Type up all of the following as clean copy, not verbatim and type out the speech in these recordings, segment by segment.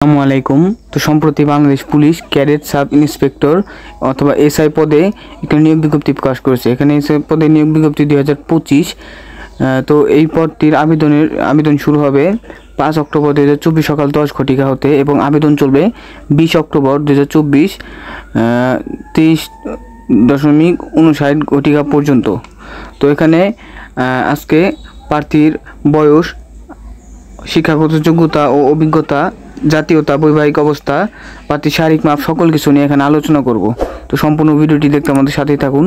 আসসালামু আলাইকুম। তো সম্প্রতি Bangladesh police cadet sub inspector অথবা এসআই পদে একটা নিয়োগ বিজ্ঞপ্তি প্রকাশ করেছে। এখানে এসআই পদে নিয়োগ বিজ্ঞপ্তি 2025। তো এই পদটির আবেদন শুরু হবে 5 অক্টোবর 2024 সকাল 10 ঘটিকা হতে এবং আবেদন চলবে 20 অক্টোবর 2024 23.59 ঘটিকা পর্যন্ত। তো এখানে আজকে প্রার্থীর বয়স, শিক্ষাগত যোগ্যতা ও অভিজ্ঞতা, জাতীয়তা, বৈবাহিক অবস্থা, প্রার্থীর শারীরিক মাপ সকল কিছু নিয়ে এখানে আলোচনা করব। তো সম্পূর্ণ ভিডিওটি দেখতে আমাদের সাথেই থাকুন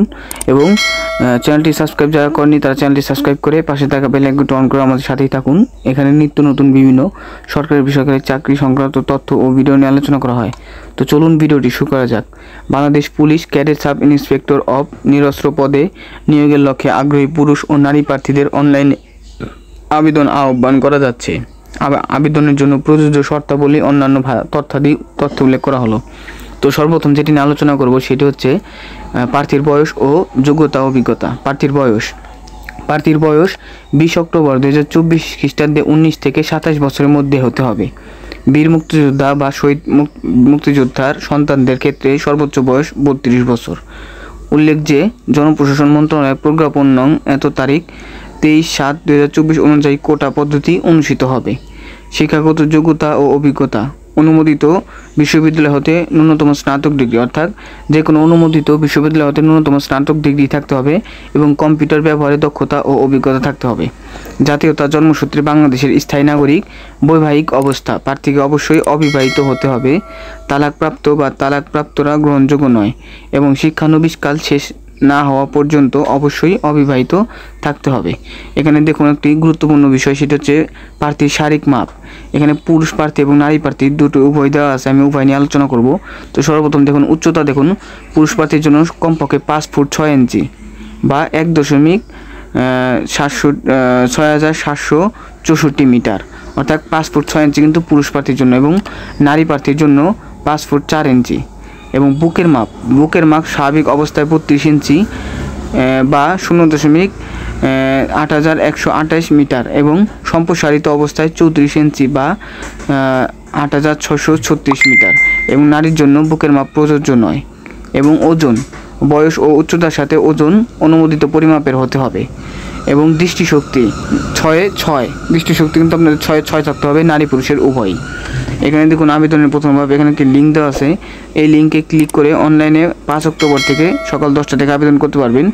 এবং চ্যানেলটি সাবস্ক্রাইব যারা করেনি তারা চ্যানেলটি সাবস্ক্রাইব করে পাশে থাকা বেল আইকনটি অন করে আমাদের সাথেই থাকুন। এখানে নিত্য নতুন বিভিন্ন সরকারি বেসরকারি চাকরি সংক্রান্ত তথ্য ও ভিডিও নিয়ে আলোচনা করা হয়। তো চলুন ভিডিওটি শুরু করা যাক। Bangladesh police cadet sub inspector of নিরস্ত্র পদে নিয়োগের লক্ষ্যে আগ্রহী পুরুষ ও নারী প্রার্থীদের অনলাইনে আবেদন আহ্বান করা যাচ্ছে। আবেদনের জন্য প্রযোজ্য শর্তাবলী অন্যান্য তথ্য উল্লেখ করা হলো। তো সর্বপ্রথম যেটি নিয়ে আলোচনা করব সেটি হচ্ছে প্রার্থীর বয়স ও যোগ্যতা অভিজ্ঞতা। প্রার্থীর বয়স 20 অক্টোবর 2024 খ্রিস্টাব্দে 19 থেকে 27 বছরের মধ্যে হতে হবে। বীর মুক্তিযোদ্ধা বা শহীদ মুক্তিযোদ্ধার সন্তানদের ক্ষেত্রে সর্বোচ্চ বয়স 32 বছর। উল্লেখ যে জনপ্রশাসন মন্ত্রণালয়ের প্রজ্ঞাপন নং এত তারিখ 23/7/2024 অনুযায়ী কোটা পদ্ধতি অনুষ্ঠিত হবে। শিক্ষাগত যোগ্যতা ও অভিজ্ঞতা: অনুমোদিত বিশ্ববিদ্যালয় হতে ন্যূনতম স্নাতক ডিগ্রি, অর্থাৎ যে কোনো অনুমোদিত বিশ্ববিদ্যালয় হতে ন্যূনতম স্নাতক ডিগ্রি থাকতে হবে এবং কম্পিউটার ব্যবহারে দক্ষতা ও অভিজ্ঞতা থাকতে হবে। জাতীয়তা: জন্মসূত্রে বাংলাদেশের স্থায়ী নাগরিক। বৈবাহিক অবস্থা: প্রার্থীকে অবশ্যই অবিবাহিত হতে হবে। তালাকপ্রাপ্ত বা তালাকপ্রাপ্তরা গ্রহণযোগ্য নয় এবং শিক্ষানবিশকাল শেষ না হওয়া পর্যন্ত অবশ্যই অবিবাহিত থাকতে হবে। এখানে দেখুন একটি গুরুত্বপূর্ণ বিষয়, সেটা হচ্ছে প্রার্থীর শারীরিক মাপ। এখানে পুরুষ প্রার্থী এবং নারী প্রার্থী দুটো উভয় দেওয়া আছে, আমি উভয় নিয়ে আলোচনা করব। তো সর্বপ্রথম দেখুন উচ্চতা, দেখুন পুরুষ প্রার্থীর জন্য কমপক্ষে 5 ফুট 6 ইঞ্চি বা 1.6764 মিটার, অর্থাৎ 5 ফুট 6 ইঞ্চি কিন্তু পুরুষ প্রার্থীর জন্য, এবং নারী প্রার্থীর জন্য 5 ফুট 4 ইঞ্চি। এবং বুকের মাপ স্বাভাবিক অবস্থায় 32 ইঞ্চি বা 0.8128 মিটার এবং সম্প্রসারিত অবস্থায় 34 ইঞ্চি বা 8636 মিটার। এবং নারীর জন্য বুকের মাপ প্রযোজ্য নয়। এবং ওজন: বয়স ও উচ্চতার সাথে ওজন অনুমোদিত পরিমাপের হতে হবে। এবং দৃষ্টিশক্তি 6/6, দৃষ্টিশক্তি কিন্তু আপনাদের 6/6 থাকতে হবে, নারী পুরুষের উভয়ই। এখানে দেখুন আবেদনের প্রথমভাবে এখানে একটি লিঙ্ক দেওয়া আছে, এই লিঙ্কে ক্লিক করে অনলাইনে 5 অক্টোবর থেকে সকাল 10টা থেকে আবেদন করতে পারবেন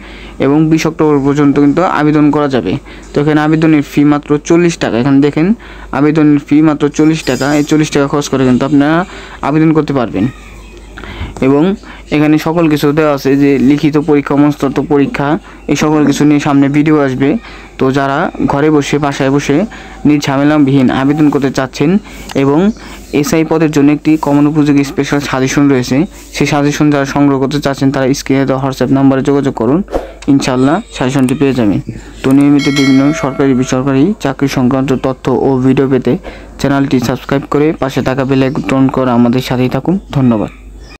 এবং 20 অক্টোবর পর্যন্ত কিন্তু আবেদন করা যাবে। তো এখানে আবেদনের ফি মাত্র 40 টাকা। এখানে দেখেন আবেদনের ফি মাত্র 40 টাকা। এই 40 টাকা খরচ করে কিন্তু আপনারা আবেদন করতে পারবেন। এবং এখানে সকল কিছু দেওয়া আছে, যে লিখিত পরীক্ষা, মনস্তত্ত্ব পরীক্ষা, এই সকল কিছু নিয়ে সামনে ভিডিও আসবে। তো যারা ঘরে বসে বাসায় বসে ঝামেলাবিহীন আবেদন করতে চাচ্ছেন এবং এসআই পদের জন্য একটি কমন উপযোগী স্পেশাল সাজেশন রয়েছে, সেই সাজেশন যারা সংগ্রহ করতে চাচ্ছেন তারা স্ক্রিনে দেওয়া হোয়াটসঅ্যাপ নাম্বারে যোগাযোগ করুন, ইনশাআল্লাহ সাজেশনটি পেয়ে যাবেন। তো নিয়মিত বিভিন্ন সরকারি বেসরকারি চাকরি সংক্রান্ত তথ্য ও ভিডিও পেতে চ্যানেলটি সাবস্ক্রাইব করে পাশে থাকা বেল আইকন অন করে আমাদের সাথেই থাকুন। ধন্যবাদ।